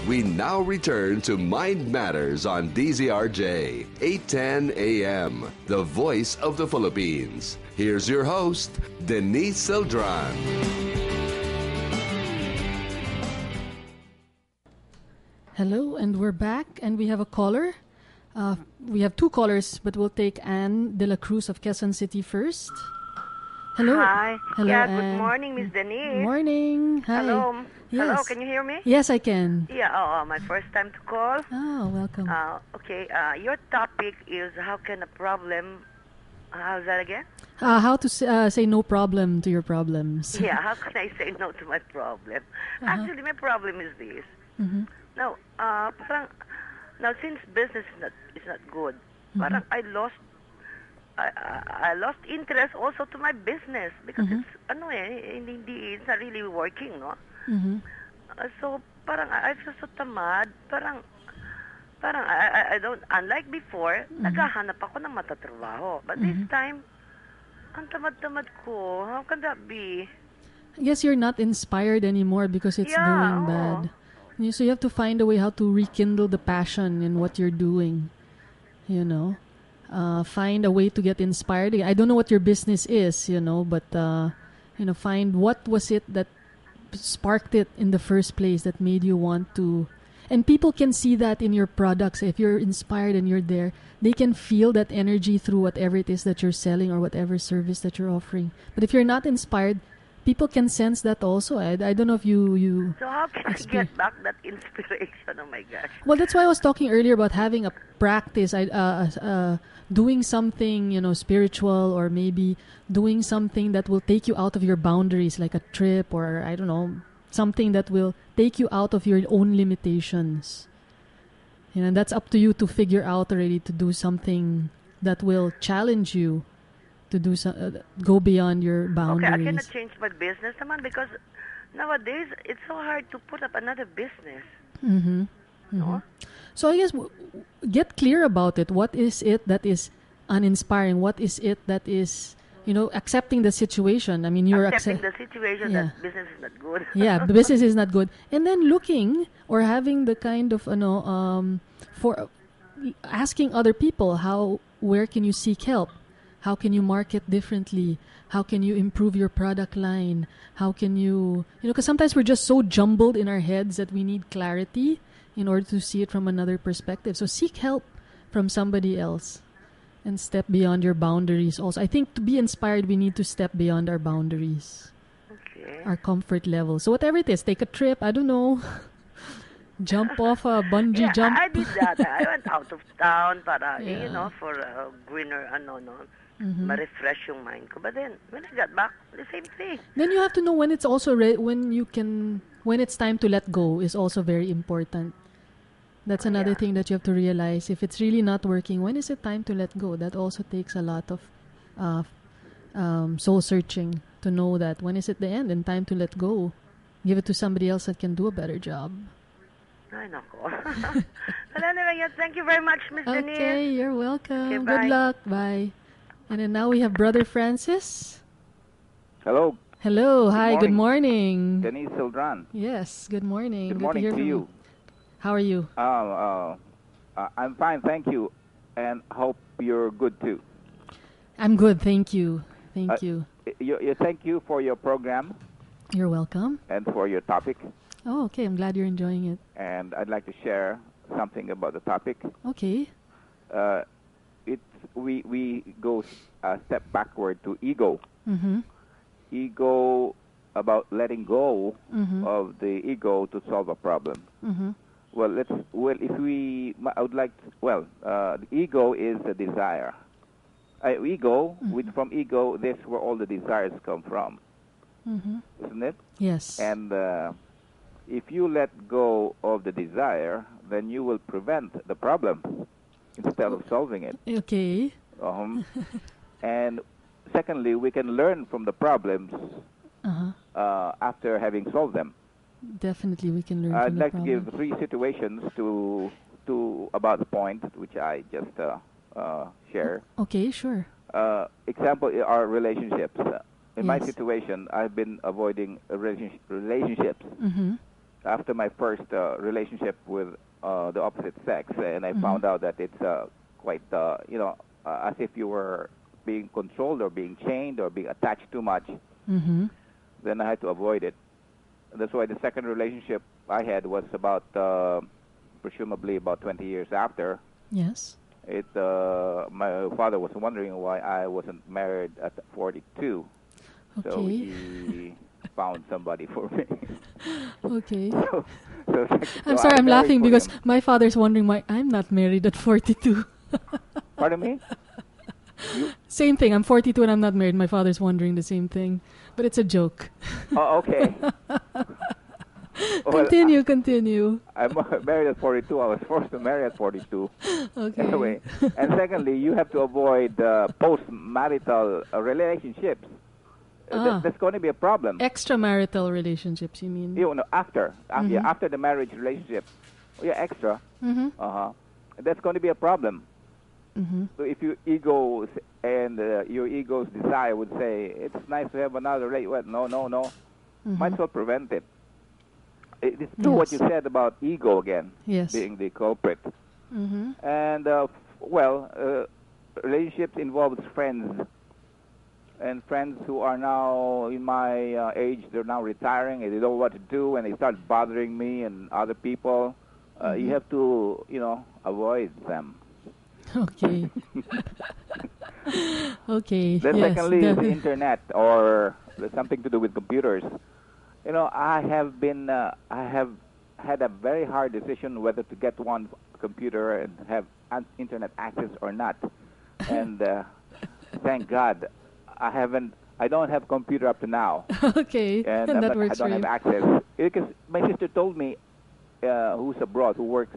We now return to Mind Matters on DZRJ, 810 AM, the voice of the Philippines. Here's your host, Denise Celdran. Hello, and we're back, and we have a caller. We have two callers, but we'll take Anne de la Cruz of Quezon City first. Hello. Hi. Hello, yeah, Anne. good morning, Ms. Denise. Morning. Hi. Hello. Yes. Hello, can you hear me? Yes, I can. Yeah, my first time to call. Oh, welcome. Okay, your topic is how can a problem, how's that again? How to say no problem to your problems. Yeah, how can I say no to my problem? Actually, my problem is this. Mm-hmm. Now, now since business is not good, parang I lost interest also to my business because it's it's not really working, no? Mm-hmm. So parang I feel so tamad, parang I don't, unlike before, naghahanap ako ng matatrabaho. But this time, ang tamad-tamad ko. How can that be? I guess you're not inspired anymore because it's going bad. So you have to find a way how to rekindle the passion in what you're doing. You know, find a way to get inspired. I don't know what your business is, but find what was it that sparked it in the first place that made you want to. And people can see that in your products. If you're inspired and you're there, they can feel that energy through whatever it is that you're selling or whatever service that you're offering. But if you're not inspired, people can sense that also. I don't know if you So how can I get back that inspiration? Oh my gosh. Well, that's why I was talking earlier about having a practice, doing something, spiritual, or maybe doing something that will take you out of your boundaries, like a trip, or I don't know, something that will take you out of your own limitations. And that's up to you to figure out already, to do something that will challenge you to do go beyond your boundaries. Okay, I cannot change my business naman because nowadays it's so hard to put up another business. Mm-hmm. Mm-hmm. No? So I guess get clear about it. What is it that is uninspiring? What is it that is, accepting the situation? I mean, you're accepting the situation that business is not good. Yeah, business is not good. And then looking or having the kind of, for asking other people, where can you seek help? How can you market differently? How can you improve your product line? How can you, because sometimes we're just so jumbled in our heads that we need clarity in order to see it from another perspective. So seek help from somebody else and step beyond your boundaries also. I think to be inspired, we need to step beyond our boundaries, our comfort level. So whatever it is, take a trip, I don't know, jump off a bungee jump. I did that. I went out of town para, for a greener, ma-refresh yung mind ko. But then, when I got back, the same thing. Then you have to know when it's also when it's time to let go is also very important. That's another thing that you have to realize. If it's really not working, when is it time to let go? That also takes a lot of soul searching to know that when is it the end and time to let go. Give it to somebody else that can do a better job. Ay, nako. Well, anyway, thank you very much, Ms. Denise. Okay, you're welcome. Okay, good luck. Bye. And then now we have Brother Francis. Hello. Hello. Hi. Good morning. Denise Celdran. Yes. Good morning. Good morning to you. How are you? I'm fine, thank you, and hope you're good too. I'm good, thank you. Thank you. Thank you for your program. You're welcome. And for your topic. Oh, okay. I'm glad you're enjoying it. And I'd like to share something about the topic. Okay. We go a step backward to ego. Mm-hmm. Ego, about letting go of the ego to solve a problem. Mm-hmm. The ego is a desire. From ego, that's where all the desires come from. Mm-hmm. Isn't it? Yes. And if you let go of the desire, then you will prevent the problem instead of solving it. Okay. And secondly, we can learn from the problems after having solved them. Definitely, we can learn. I'd from like the to give 3 situations to about the point which I just share. Okay, sure. Example are relationships. In my situation, I've been avoiding relationships after my first relationship with the opposite sex, and I found out that it's quite, as if you were being controlled or being chained or being attached too much, then I had to avoid it. That's why the second relationship I had was about, presumably about 20 years after. Yes. My father was wondering why I wasn't married at 42. Okay. So he found somebody for me. Okay. so I'm sorry, I'm laughing because my father's wondering why I'm not married at 42. Pardon me? Same thing. I'm 42 and I'm not married. My father's wondering the same thing. But it's a joke. Oh, okay. Continue. I'm married at 42. I was forced to marry at 42. Okay. Anyway, and secondly, you have to avoid post-marital relationships. That's going to be a problem. Extramarital relationships, you mean? After the marriage relationship. Yeah, extra. That's going to be a problem. So if your egos and your ego's desire would say, it's nice to have another relationship. Well, no. Might as well prevent it. It's true what you said about ego again being the culprit. And, relationships involves friends. And friends who are now in my age, they're now retiring and they don't know what to do and they start bothering me and other people. You have to, avoid them. Okay. Okay. Then secondly is the internet or something to do with computers. I have had a very hard decision whether to get one computer and have internet access or not. And thank God I don't have a computer up to now. Okay. And that I works don't for have you. access. Because my sister told me, who's abroad, who works,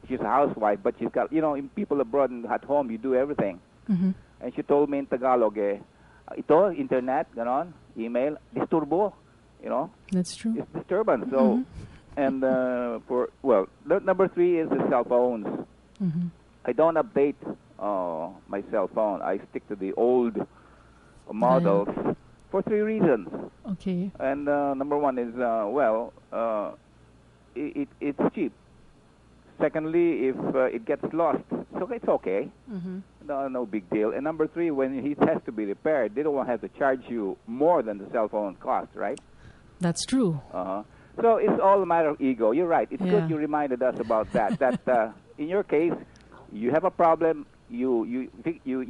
she's a housewife, but she's got, people abroad and at home, you do everything. And she told me in Tagalog, ito, internet, ganon, email, disturbo, That's true. It's disturbance. So, and number 3 is the cell phones. I don't update my cell phone. I stick to the old models for 3 reasons. Okay. And number 1 is, it's cheap. Secondly, if it gets lost, so it's okay. No big deal. And number 3, when it has to be repaired, they don't want to have to charge you more than the cell phone cost, right? That's true. So it's all a matter of ego. You're right. It's good you reminded us about that. That in your case, you have a problem. You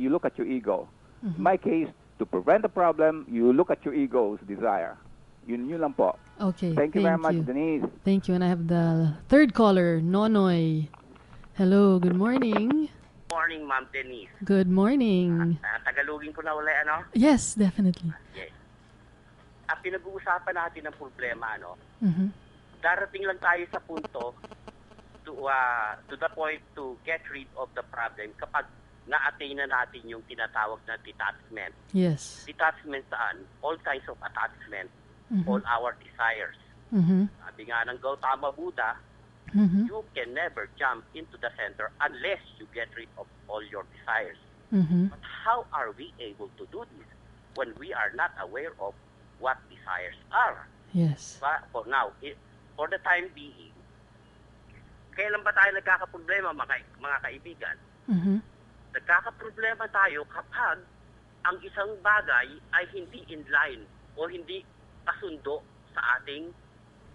look at your ego. In my case, to prevent the problem, you look at your ego's desire. Yun lang po. Okay. Thank you very much, Denise. Thank you. And I have the third caller, Nonoy. Hello. Good morning. Morning, Ma'am Denise. Good morning. Tagalogin ko na ulit, ano? Yes, definitely. Yes. Pinag-uusapan natin ang problema, ano? Darating lang tayo sa punto to the point to get rid of the problem kapag na-attain na natin yung tinatawag na detachment. Yes. Detachment saan? All kinds of attachment, all our desires. Sabi nga ng Gautama Buddha, you can never jump into the center unless you get rid of all your desires. But how are we able to do this when we are not aware of what desires are? Yes. For now, for the time being, kailan ba tayo nagkakaproblema, mga kaibigan? Nagkakaproblema tayo kapag ang isang bagay ay hindi in line o hindi kasundo sa ating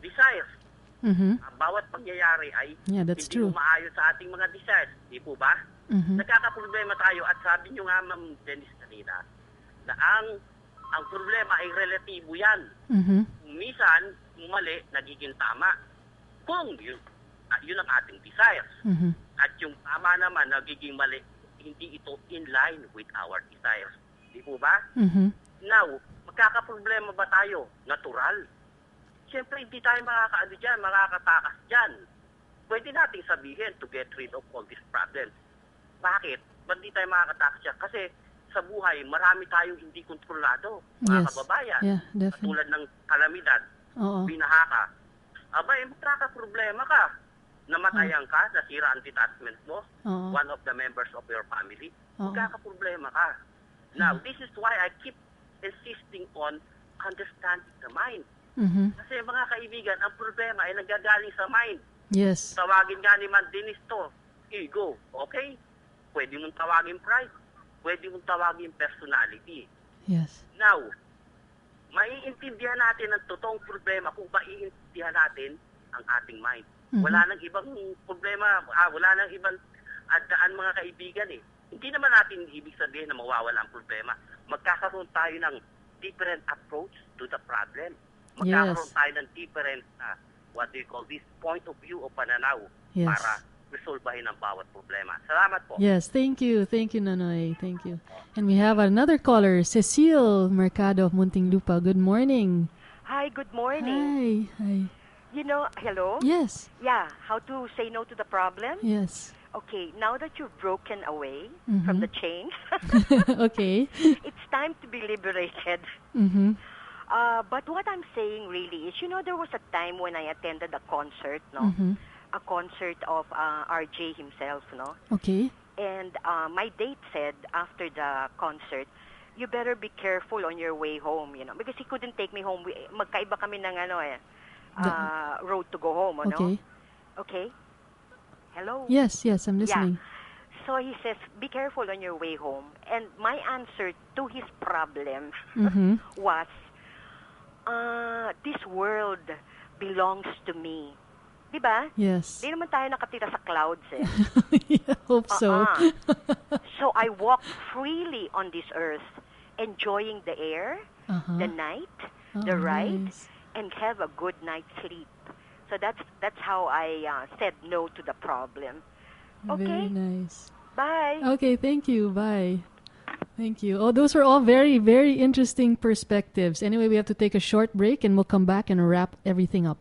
desires. Ang bawat pangyayari ay hindi umaayos sa ating mga desires. Di po ba? Nagkakaproblema tayo at sabi nyo nga, Ma'am Denise kanina, na ang problema ay relatibo yan. Minsan, kung mali, nagiging tama. Kung yun ang ating desires. At yung tama naman, nagiging mali, hindi ito in line with our desires. Di po ba? Now, magkakaproblema ba tayo? Natural. Siyempre, hindi tayo makakatakas dyan. Pwede nating sabihin to get rid of all these problems. Bakit? Ba't di tayo makakatakas dyan? Kasi sa buhay, marami tayong hindi kontrolado, mga kababayan. Yeah, definitely. Tulad ng kalamidad, binaha ka. Abay, magkakaproblema ka. Namatayan ka, nasira ang detachment mo, one of the members of your family, magkakaproblema ka. Now, this is why I keep insisting on understanding the mind. Kasi mga kaibigan, ang problema ay nanggagaling sa mind. Yes. Tawagin nga ni Ms.Denise to, ego, okay? Pwede mong tawagin pride, pwede mong tawagin personality. Yes. Now, maiintindihan natin ang totoong problema kung maiintindihan natin ang ating mind. Wala nang ibang problema, wala nang ibang daan mga kaibigan eh. Hindi naman natin ibig sabihin na mawawala ang problema. Magkakaroon tayo ng different approach to the problem. Magkakaroon tayo ng different, what do you call this, point of view o pananaw para resolbahin ang bawat problema. Salamat po. Yes, thank you. Thank you, Nonoy. Thank you. And we have another caller, Cecile Mercado of Muntinlupa. Good morning. Hi, good morning. Hi. You know, hello? Yes. Yeah, how to say no to the problem? Yes. Okay, now that you've broken away from the chains, okay. it's time to be liberated. But what I'm saying really is, you know, there was a time when I attended a concert, no? A concert of RJ himself, no? Okay. And my date said after the concert, you better be careful on your way home, you know, because he couldn't take me home. Magkaiba kami ng road to go home, okay. Okay? Hello? Yes, I'm listening. Yeah. So he says, be careful on your way home. And my answer to his problem was, this world belongs to me. Diba? Yes. Di naman tayo nakatira sa clouds eh. I hope so. So I walk freely on this earth, enjoying the air, the night, the ride, nice. And have a good night's sleep. So that's how I said no to the problem. Okay? Very nice. Bye. Okay, thank you. Bye. Thank you. Oh, those are all very, very interesting perspectives. Anyway, we have to take a short break and we'll come back and wrap everything up.